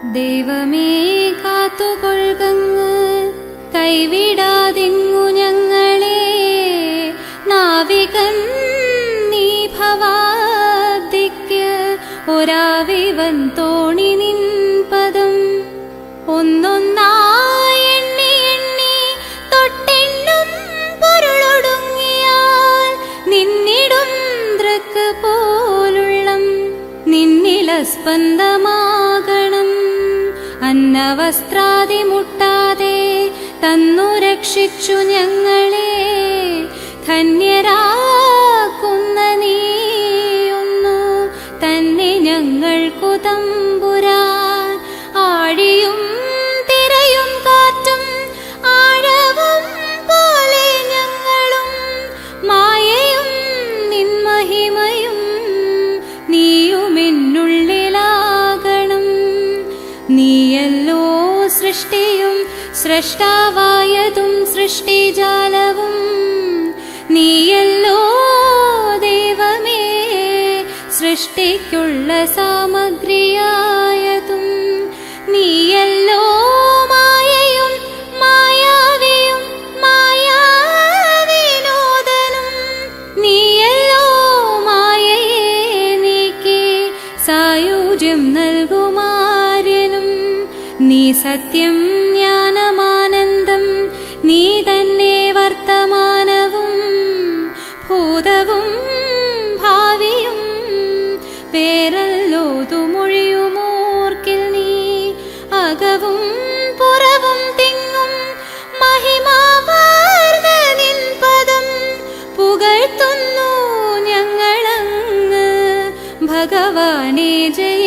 ദൈവമേ കാത്തുകൊള്ളുകങ്ങ്, കൈവിടാതിങ്ങു ഞങ്ങളെ. നാവികൻ നീ ഭവാബ്ദിക്ക്, ഒരാവിവൻ തോണി നിൻ പദം. ഒന്നൊന്നായി എണ്ണി എണ്ണി തൊട്ടെണ്ണും പൊരുളൊടുങ്ങിയാൽ, നിന്നിടും ദൃക്ക് പോലുള്ളം നിന്നിലസ്പന്ദമാകണം. അന്നവസ്ത്രാദി മുട്ടാതെ തന്നു രക്ഷിച്ചു ഞങ്ങളെ. ധന്യരാക്കുന്ന നീയൊന്നു തന്നെ ഞങ്ങൾക്കു തമ്പുരാൻ. ആഴിയും തിരയും കാറ്റും ആഴവും പോലെ ഞങ്ങളും, മായയും നിൻ മഹിമയും നീയുമെന്നുള്ളിലാകണം. നീയല്ലോ സൃഷ്ടിയും സ്രഷ്ടാവായതും സൃഷ്ടിജാലവും. നീയല്ലോ ദൈവമേ സൃഷ്ടിക്കുള്ള സാമഗ്രിയായതും. നീയല്ലോ മായയും മായാവിയും മായാവിനോദനും. നീയല്ലോ മായയെ നീക്കി സായുജ്യം നൽകുമാര്യനും. നീ സത്യം ജ്ഞാനമാനന്ദം, നീ തന്നെ വർത്തമാനവും ഭൂതവും ഭാവിയും. പേരല്ലോതു മൊഴിയുമോർക്കിൽ നീ അകവും പുറവും തിങ്ങും മഹിമാവാർന്ന നിൻ പദം. പുകഴ്ത്തുന്നു ഞങ്ങളങ്ങ് ഭഗവാനേ. ജയ